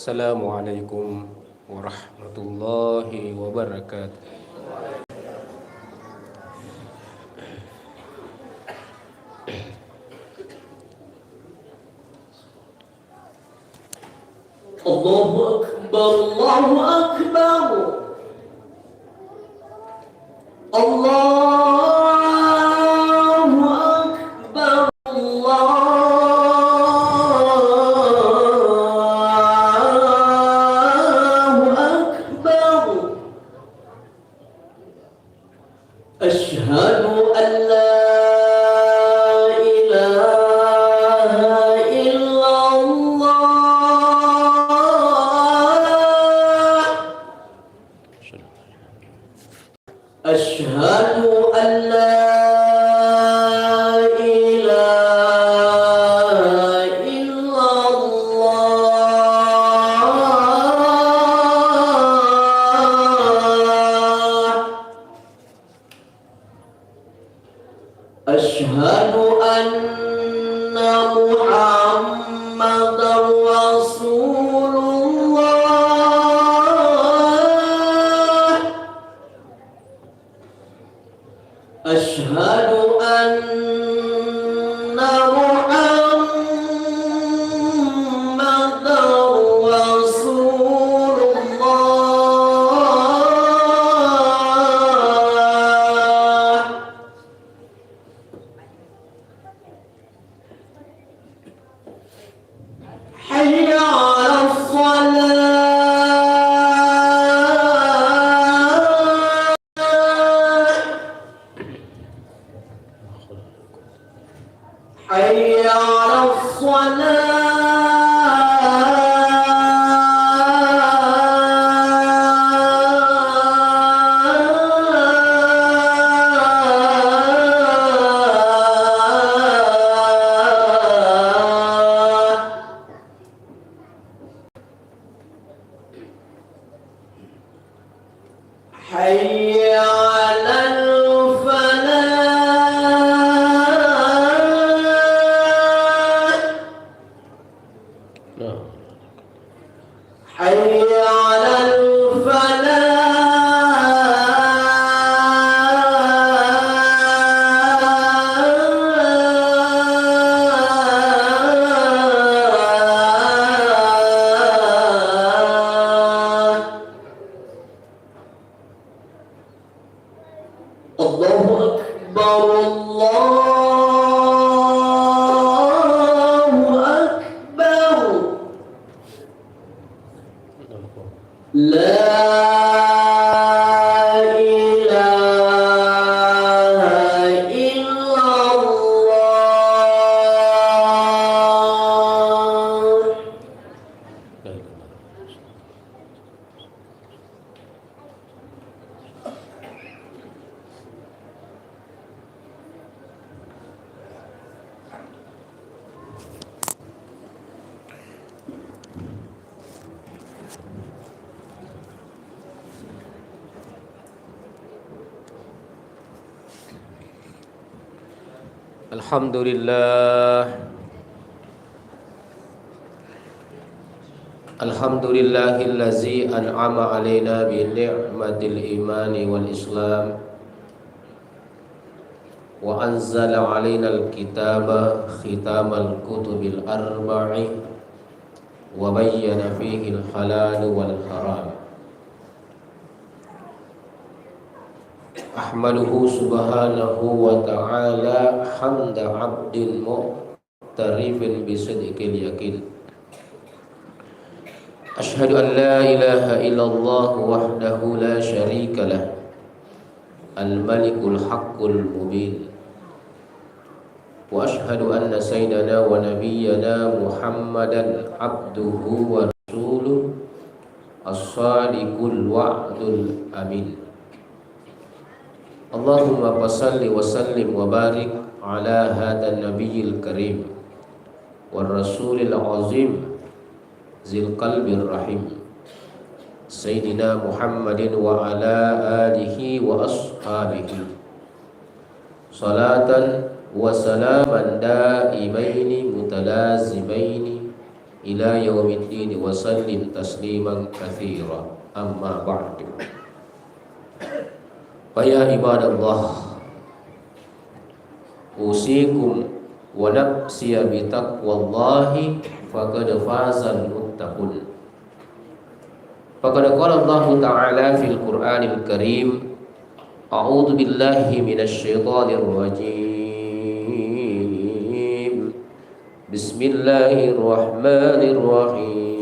Assalamualaikum warahmatullahi wabarakatuh. Allahu Akbar, Allahu Akbar. Allahu Akbar, Allahu Akbar. Asyhadu an la أشهد أن لا إله إلا الله أشهد أن محمدا رسول الله أشهد أن محمدا رسول الله حي على الصلاة حي على الصلاة حي على الفلاح حي على الفلاح الله أكبر الله أكبر لا إله إلا الله Alhamdulillahillazi an'ama alaina bi ni'matil imani wal islam wa anzala alaina al-kitaba khitamal kutubil arba'i wa bayyana fihi al-halal wal haram. Ahmaduhu subhanahu wa ta'ala hamda 'abdin mu'tarifin bi sidqil yaqin. Ashhadu an la ilaha illallah wahdahu la syarika lah, al-malikul haqqul mubin. Wa ashhadu anna sayyidana wa nabiyyana Muhammadan abduhu wa rasuluh as-sadiqul wa'dul amin. Allahumma salli wa sallim wa barik ala hadha nabiyil karim war rasulil azim zil qalbir rahim Sayyidina Muhammadin wa ala alihi wa ashabihi salatan wa salaman daimaini mutalazimaini ila yaumiddin wa sallim tasliman katsira. Amma ba'du. Ya ibadallah, usikum wa nafsiya bi taqwallahi faqad fazal muttaqun. Faqad qala Allah Ta'ala fil Qur'anil Karim, a'udzu billahi minasy syaithanir rajim. Bismillahirrahmanirrahim.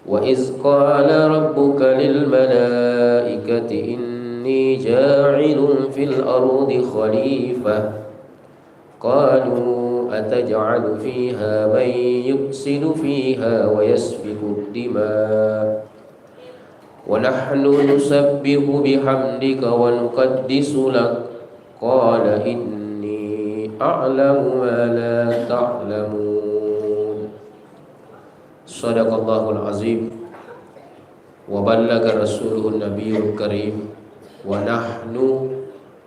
Wa iz qala rabbuka lil malaikati inni ja'ilun fil ardi khalifah qalu ataj'alu fiha man yufsidu fiha wa yasfiku ad-dima' wa nahnu nusabbihu bihamdika wa nuqaddisu lak qala inni a'lamu ma la ta'lamun. Sadaqallahul azim wa ballaga rasuluhun nabiyul karim wa nahnu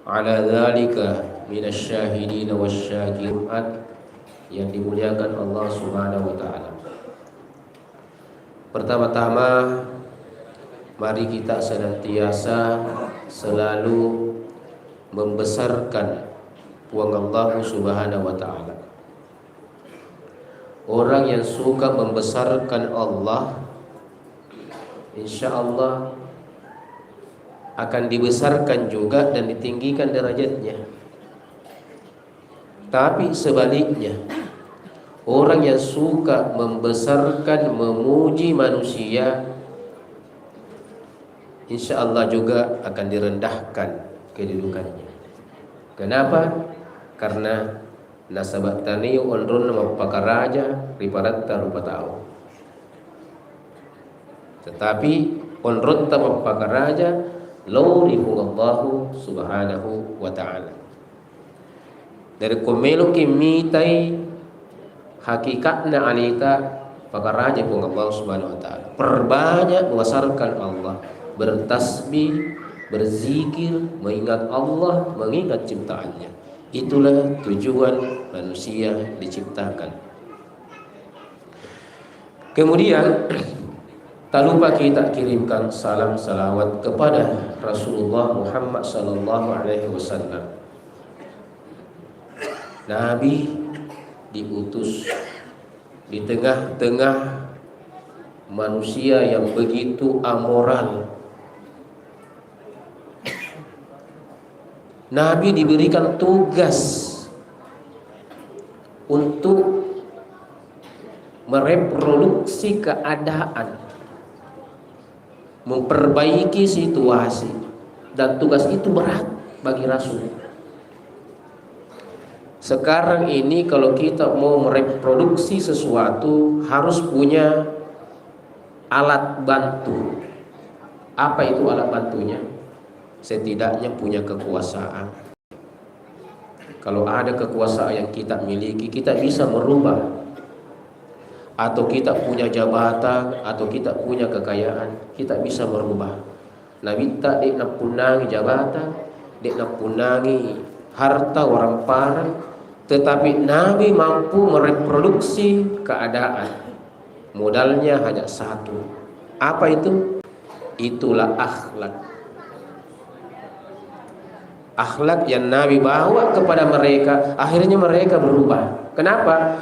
ala dzalika minasyahidin wasyakirin, yang dimuliakan Allah Subhanahu wa taala. Pertama-tama mari kita senantiasa selalu membesarkan puang Allah Subhanahu wa taala. Orang yang suka membesarkan Allah, insya Allah akan dibesarkan juga dan ditinggikan derajatnya. Tapi sebaliknya, orang yang suka membesarkan, memuji manusia, insya Allah juga akan direndahkan kedudukannya. Kenapa? Karena nasabat tani onrun mapakaraja riparatta rupa tahu. Tetapi onrun ta mapakaraja laurihullahu subhanahu wa ta'ala. Dari komelo kimitai hakikatna alita pakaraja pun Allah subhanahu wa ta'ala. Perbanyak membesarkan Allah, bertasbih, berzikir, mengingat Allah, mengingat ciptaannya. Itulah tujuan manusia diciptakan. Kemudian tak lupa kita kirimkan salam salawat kepada Rasulullah Muhammad sallallahu alaihi wasallam. Nabi diutus di tengah-tengah manusia yang begitu amoral. Nabi diberikan tugas untuk mereproduksi keadaan, memperbaiki situasi, dan tugas itu berat bagi Rasul. Sekarang ini kalau kita mau mereproduksi sesuatu harus punya alat bantu. Apa itu alat bantunya? Setidaknya punya kekuasaan. Kalau ada kekuasaan yang kita miliki, kita bisa merubah. Atau kita punya jabatan, atau kita punya kekayaan, kita bisa merubah. Nabi tak dek nak punangi jabatan, dek nak punangi harta orang parang, tetapi Nabi mampu mereproduksi keadaan. Modalnya hanya satu. Apa itu? Itulah akhlak. Akhlak yang Nabi bawa kepada mereka, akhirnya mereka berubah. Kenapa?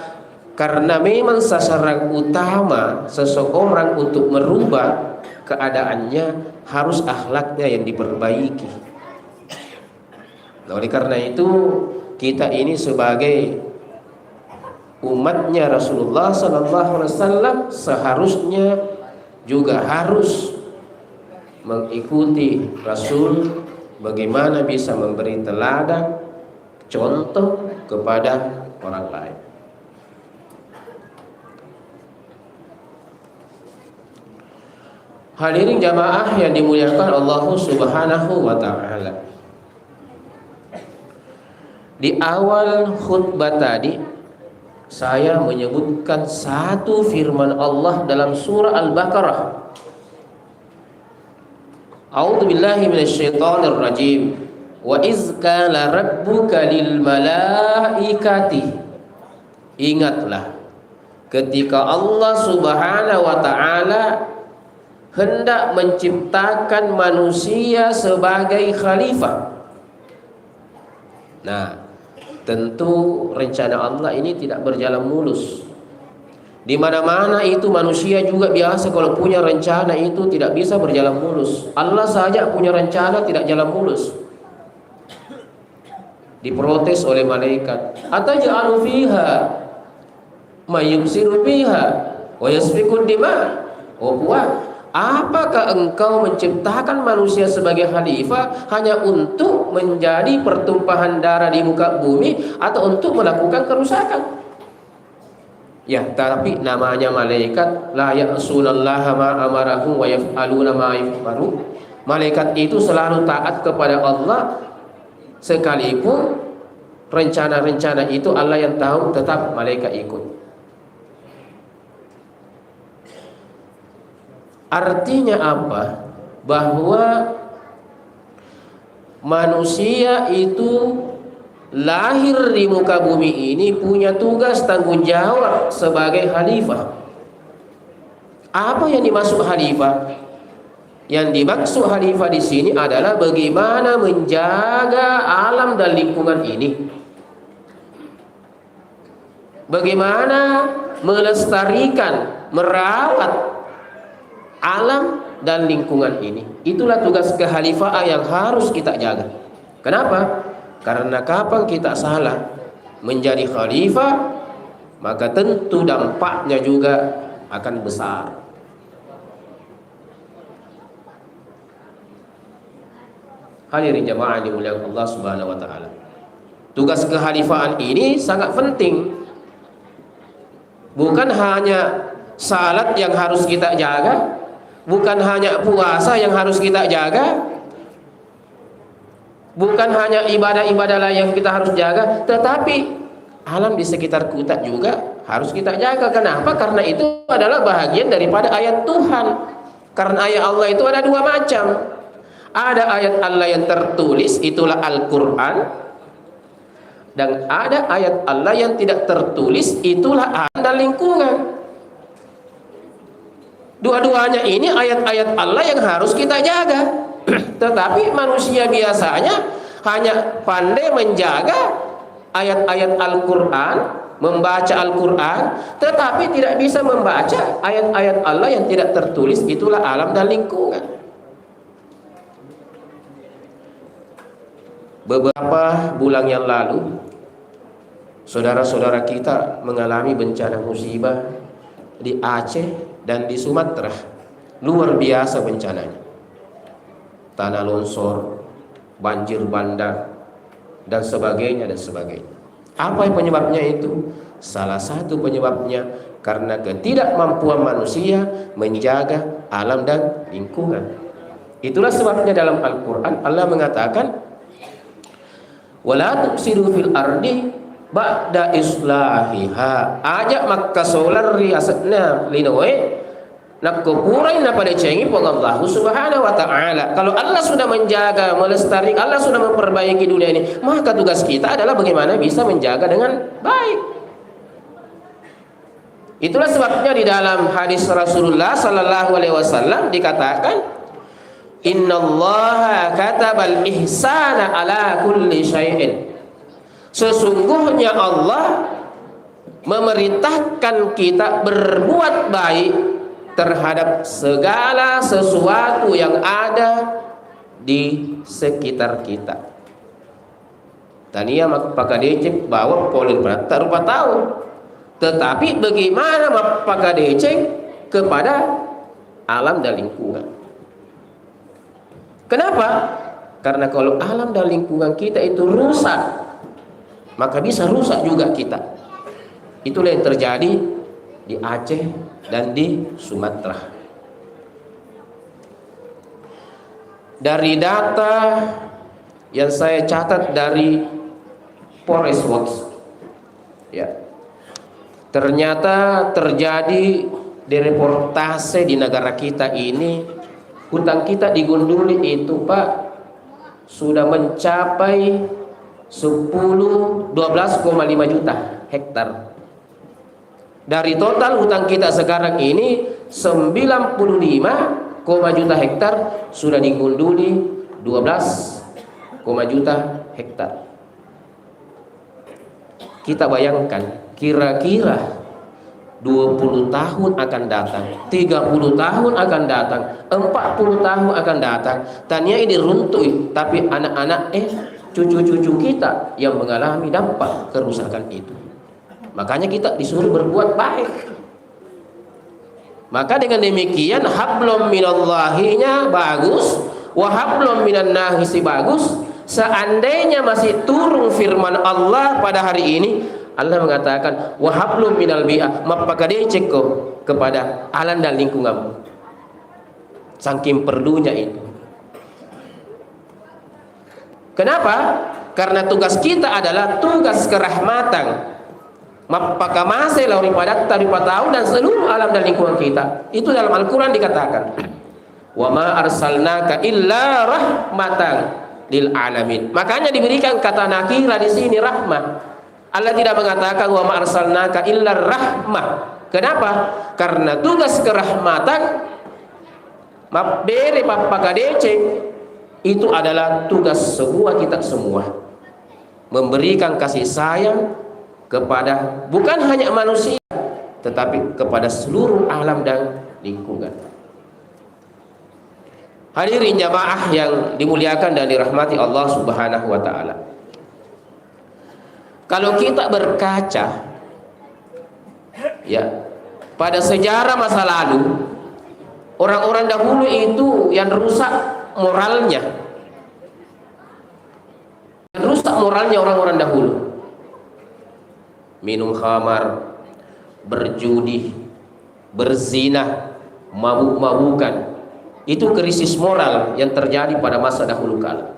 Karena memang sasaran utama seseorang untuk merubah keadaannya harus akhlaknya yang diperbaiki. Oleh karena itu, kita ini sebagai umatnya Rasulullah SAW seharusnya juga harus mengikuti Rasul, bagaimana bisa memberi teladan, contoh kepada orang lain. Hadirin jamaah yang dimuliakan Allah Subhanahu wa ta'ala. Di awal khutbah tadi saya menyebutkan satu firman Allah dalam surah Al-Baqarah. A'udzu billahi minasyaitonir rajim. Wa iz qala rabbuka lil malaikati. Ingatlah ketika Allah Subhanahu wa taala hendak menciptakan manusia sebagai khalifah. Nah, tentu rencana Allah ini tidak berjalan mulus. Di mana-mana itu manusia juga biasa kalau punya rencana itu tidak bisa berjalan mulus. Allah saja punya rencana tidak jalan mulus. Diprotes oleh malaikat. Ataj'alu fiha may yufsidu fiha wa yasfiku dima. Oh puan, apakah engkau menciptakan manusia sebagai khalifah hanya untuk menjadi pertumpahan darah di muka bumi atau untuk melakukan kerusakan? Ya, tapi namanya malaikat, la ya'sunallaha ma amarahum wa yaf'aluna ma yu'maru. Malaikat itu selalu taat kepada Allah, sekalipun rencana-rencana itu Allah yang tahu, tetap malaikat ikut. Artinya apa? Bahwa manusia itu lahir di muka bumi ini punya tugas tanggung jawab sebagai khalifah. Apa yang dimaksud khalifah? Yang dimaksud khalifah di sini adalah bagaimana menjaga alam dan lingkungan ini. Bagaimana melestarikan, merawat alam dan lingkungan ini. Itulah tugas kekhalifahan yang harus kita jaga. Kenapa? Karena kapan kita salah menjadi khalifah, maka tentu dampaknya juga akan besar. Hadirin jamaah dimuliakan Allah Subhanahu wa taala. Tugas kekhalifahan ini sangat penting. Bukan hanya salat yang harus kita jaga, bukan hanya puasa yang harus kita jaga, bukan hanya ibadah-ibadah lain yang kita harus jaga, tetapi alam di sekitar kita juga harus kita jaga. Kenapa? Karena itu adalah bahagian daripada ayat Tuhan. Karena ayat Allah itu ada dua macam. Ada ayat Allah yang tertulis, itulah Al-Quran. Dan ada ayat Allah yang tidak tertulis, itulah alam dan lingkungan. Dua-duanya ini ayat-ayat Allah yang harus kita jaga. Tetapi manusia biasanya hanya pandai menjaga ayat-ayat Al-Quran, membaca Al-Quran, tetapi tidak bisa membaca ayat-ayat Allah yang tidak tertulis, itulah alam dan lingkungan. Beberapa bulan yang lalu, saudara-saudara kita mengalami bencana musibah di Aceh dan di Sumatera. Luar biasa bencananya. Tanah longsor, banjir bandang, dan sebagainya dan sebagainya. Apa yang penyebabnya itu? Salah satu penyebabnya karena ketidakmampuan manusia menjaga alam dan lingkungan. Itulah sebabnya dalam Al-Quran Allah mengatakan, wala tufsidu fil ardi ba'da islahiha. Ajak maka solar riasatna linoe nak kupurai na pada cengi pun Allah Subhanahu wa taala. Kalau Allah sudah menjaga, melestarikan, Allah sudah memperbaiki dunia ini, maka tugas kita adalah bagaimana bisa menjaga dengan baik. Itulah sebabnya di dalam hadis Rasulullah sallallahu alaihi wasallam dikatakan, innallaha katabal ihsana ala kulli syai'in. Sesungguhnya Allah memerintahkan kita berbuat baik terhadap segala sesuatu yang ada di sekitar kita. Tania maka decek bawa polin tak rupa tahu. Tetapi bagaimana maka decek kepada alam dan lingkungan. Kenapa? Karena kalau alam dan lingkungan kita itu rusak, maka bisa rusak juga kita. Itulah yang terjadi di Aceh dan di Sumatera. Dari data yang saya catat dari Forest Watch, ya, ternyata terjadi di reportase di negara kita ini, hutang kita di Gunduli itu Pak sudah mencapai 12,5 juta hektar. Dari total hutang kita sekarang ini 95 juta hektar sudah digunduli 12 juta hektar. Kita bayangkan kira-kira 20 tahun akan datang, 30 tahun akan datang, 40 tahun akan datang. Tania ini runtuh, tapi anak-anak cucu-cucu kita yang mengalami dampak kerusakan itu. Makanya kita disuruh berbuat baik. Maka dengan demikian hablum minallahinya bagus, wa hablum minan nahisi bagus. Seandainya masih turun firman Allah pada hari ini, Allah mengatakan wa hablum minal bi'ah, mapakadeceko kepada alam dan lingkunganmu. Saking perlunya itu. Kenapa? Karena tugas kita adalah tugas kerahmatan. Maka masih lauri padat daripada tahu dan seluruh alam dan lingkungan kita. Itu dalam Al-Quran dikatakan, wa ma arsalnaka illa rahmatan lil alamin. Makanya diberikan kata nakira di sini, rahmah. Allah tidak mengatakan wa ma arsalnaka illa rahmah. Kenapa? Karena tugas kerahmatan mabere papakadece itu adalah tugas semua kita semua, memberikan kasih sayang kepada bukan hanya manusia tetapi kepada seluruh alam dan lingkungan. Hadirin jamaah yang dimuliakan dan dirahmati Allah Subhanahu wa taala. Kalau kita berkaca ya pada sejarah masa lalu, orang-orang dahulu itu yang rusak moralnya. Yang rusak moralnya orang-orang dahulu. Minum khamar, berjudi, berzina, mabuk-mabukan. Itu krisis moral yang terjadi pada masa dahulu kala.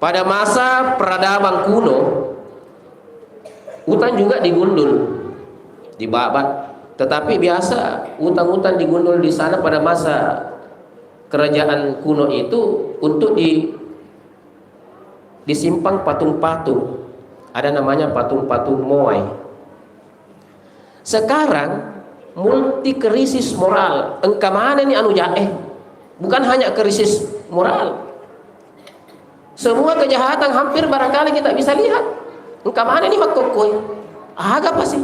Pada masa peradaban kuno, hutan juga digundul, dibabat. Tetapi biasa hutan-hutan digundul di sana pada masa kerajaan kuno itu untuk disimpang patung-patung. Ada namanya patung-patung Moai. Sekarang multi krisis moral. Engkau mana nih anu jae? Bukan hanya krisis moral. Semua kejahatan hampir barangkali kita bisa lihat. Engkau mana nih makokoi? Agak pasti.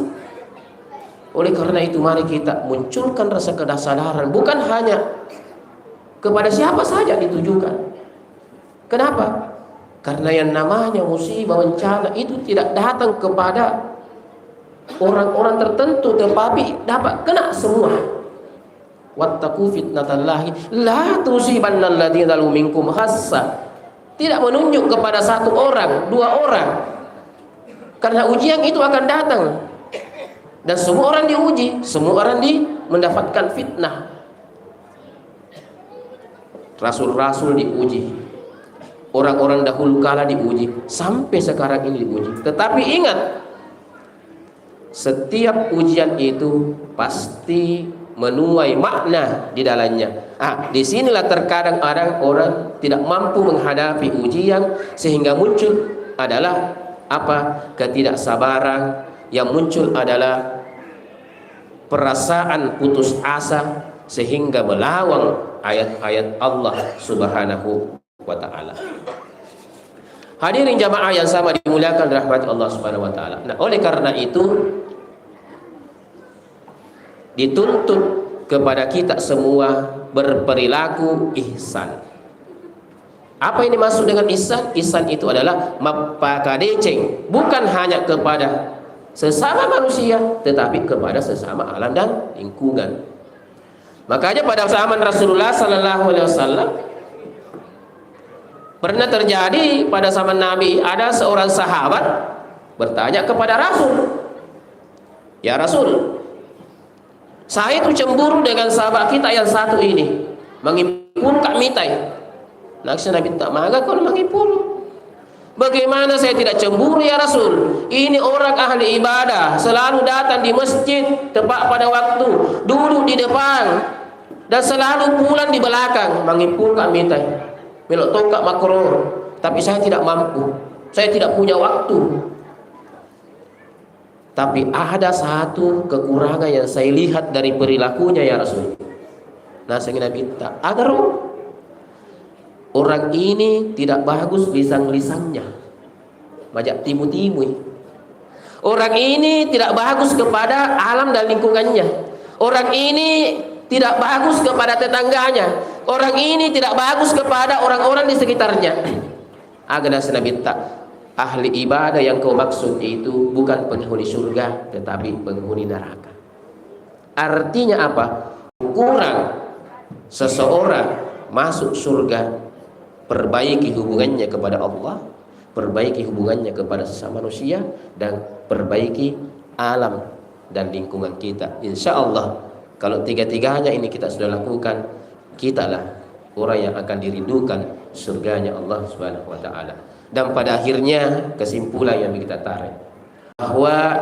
Oleh karena itu mari kita munculkan rasa kesadaran, bukan hanya kepada siapa saja ditujukan. Kenapa? Karena yang namanya musibah bencana itu tidak datang kepada orang-orang tertentu, tetapi dapat kena semua. Wattaqu fitnatallahi la tusibannal ladzina zalamu minkum khassa. Tidak menunjuk kepada satu orang, dua orang. Karena ujian itu akan datang. Dan semua orang diuji, semua orang mendapatkan fitnah. Rasul-rasul diuji, orang-orang dahulu kala diuji, sampai sekarang ini diuji. Tetapi ingat, setiap ujian itu pasti menuai makna di dalamnya. Disinilah terkadang orang tidak mampu menghadapi ujian, sehingga muncul adalah apa? Ketidaksabaran. Yang muncul adalah perasaan putus asa, sehingga melawang ayat-ayat Allah Subhanahu wa ta'ala. Hadirin jamaah yang sama dimuliakan rahmat Allah Subhanahu wa ta'ala. Nah, oleh karena itu dituntut kepada kita semua berperilaku ihsan. Apa ini maksud dengan ihsan? Ihsan itu adalah mapakadeceng, bukan hanya kepada sesama manusia, tetapi kepada sesama alam dan lingkungan. Makanya pada zaman Rasulullah sallallahu alaihi wasallam pernah terjadi pada zaman Nabi, ada seorang sahabat bertanya kepada Rasul, "Ya Rasul, saya itu cemburu dengan sahabat kita yang satu ini, mengimpul kak mitai." Langsung Nabi tak maga kalau mengimpul. Bagaimana saya tidak cemburu ya Rasul? Ini orang ahli ibadah, selalu datang di masjid tepat pada waktu, duduk di depan, dan selalu pulang di belakang. Mengimpul kak mitai, melok tongkat makror, tapi saya tidak mampu, saya tidak punya waktu. Tapi ada satu kekurangan yang saya lihat dari perilakunya ya Rasul. Nah saya minta agar orang ini tidak bagus lisan-lisannya, banyak timu-timu. Orang ini tidak bagus kepada alam dan lingkungannya. Orang ini tidak bagus kepada tetangganya. Orang ini tidak bagus kepada orang-orang di sekitarnya. Agar saya minta ahli ibadah yang kau maksud itu bukan penghuni surga, tetapi penghuni neraka. Artinya apa? Ukuran seseorang masuk surga, perbaiki hubungannya kepada Allah, perbaiki hubungannya kepada sesama manusia, dan perbaiki alam dan lingkungan kita. Insya Allah kalau tiga-tiganya ini kita sudah lakukan, kitalah orang yang akan dirindukan surganya Allah Subhanahu wa taala. Dan pada akhirnya kesimpulan yang kita tarik bahwa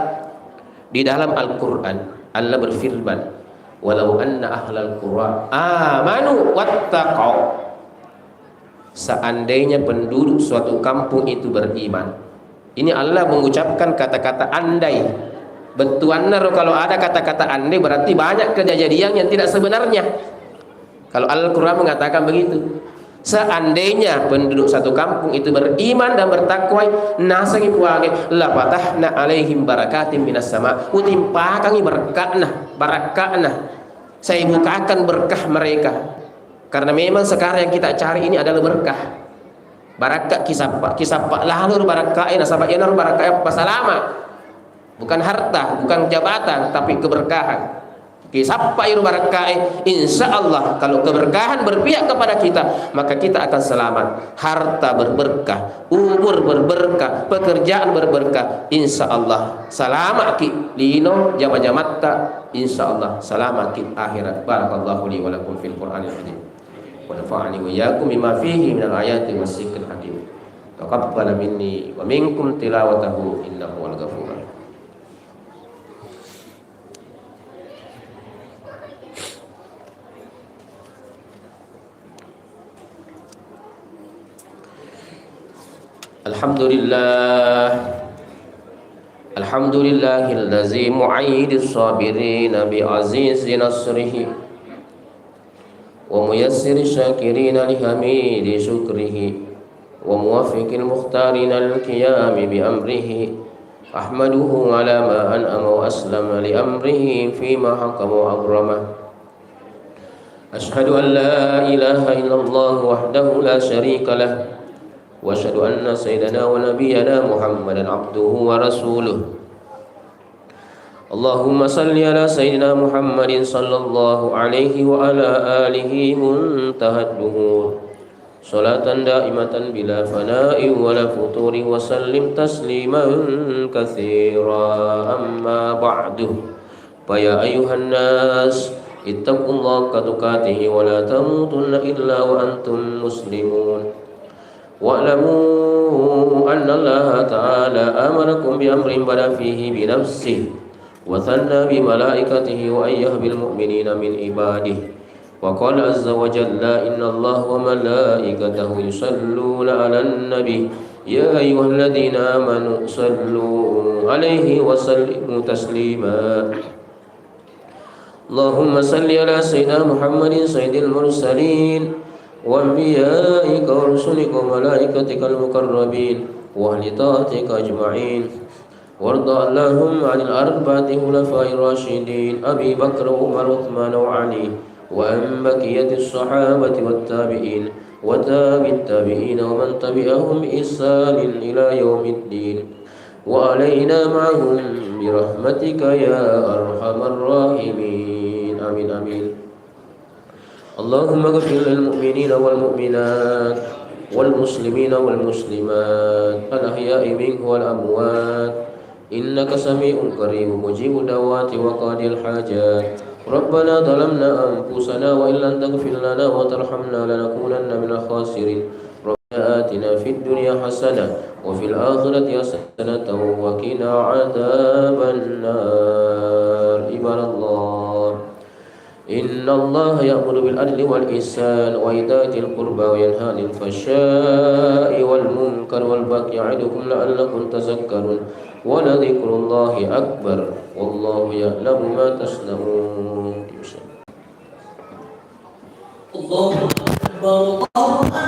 di dalam Al-Qur'an Allah berfirman, walau anna ahlal qura amanu wattaqau, seandainya penduduk suatu kampung itu beriman. Ini Allah mengucapkan kata-kata andai. Betuan kalau ada kata-kata andai berarti banyak kejadian yang tidak sebenarnya. Kalau Al-Quran mengatakan begitu, seandainya penduduk satu kampung itu beriman dan bertakwa, nasangi puage la patahna alaihim barakatim minas sama, utimpakangi barakahna, saya bukakan berkah mereka. Karena memang sekarang yang kita cari ini adalah berkah. Barakah kisah lalu barakah nasabah yanar barakah pasalama. Bukan harta, bukan jabatan, tapi keberkahan. Kisah iru barakah, insya Allah kalau keberkahan berpihak kepada kita, maka kita akan selamat. Harta berberkah, umur berberkah, pekerjaan berberkah, insya Allah selamat ki lino jama-jamatta, insya Allah selamat ki akhirat. Barakallahu li wa lakum fil Qur'anil azim. Wa nafa'ani wa iyyakum bima fihi minal ayati wassikril hakim. Taqabbal minni wa minkum tilawatahu innahu wal ghafurur rahim. Alhamdulillahillazi mu'ayyidis sabirina bi'azizi nasrihi wa muyassiris syakirina lihamidi syukrihi wa muwaffiqil mukhtarina al-qiyami bi amrihi ahmaduhu ala ma an'ama wa aslama li amrihi fima hakama wa akrama. Ashhadu an la ilaha illallah wahdahu la syarika lah wa asyhadu anna sayyidana wa nabiyyana Muhammadan abduhu wa rasuluh. Allahumma salli ala sayyidina Muhammadin sallallahu alaihi wa ala alihi muntahad duhur, salatan daimatan bila fana'i wa la futuri, wa sallim tasliman katsira. Amma ba'du, fa ya ayyuhan nas ittaqullaha haqqa tuqatih wa la tamutunna illa wa antum muslimun. Wa'lamu anna Allah ta'ala amarakum bi amrin bada fihi bi nafsihi wa thanna bi malaikatihi wa ayyah bil mu'minina min ibadihi wa qala azza wa jalla inna Allah wa malaikatahu yusalluna 'alan nabi ya ayyuhalladzina amanu sallu 'alaihi wa sallimu taslima. Allahumma salli ala sayyidina Muhammadin sayyidil mursalin wa anbiya'ika wa rusulika wa malaikatikal mukarrabin wa ahli ta'atika ajma'in. Warda Allahumma 'anil arba'ati khulafa'ir rasyidin Abi Bakr, Umar, Uthman wa Ali, wa an baqiyatis sahabati wat tabi'in wa tabi'it tabi'in wa man tabi'ahum bi ihsanin ila yaumiddin wa alaina ma'hum bi rahmatika ya arhamar rahimin. Amin amin. Allahumma ghfir lil mu'minina wal mu'minat wal muslimina wal muslimat al ahya'i minhum wal amwat innaka sami'un qaribun mujibud da'wati wa qadil hajat. Rabbana zalamna anfusana wa illam taghfir lana wa tarhamna lanakunanna minal khasirin. Rabbana atina fid dunya hasanah wa fil akhirati hasanah wa qina adzaban nar. Ibadallah, إن الله يأمر بالعدل والإحسان وإيتاء ذي القربى وينهى عن الفحشاء والمنكر والبغي يعظكم لعلكم تذكرون ولذكر الله أكبر والله يعلم ما تصنعون. الله أكبر الله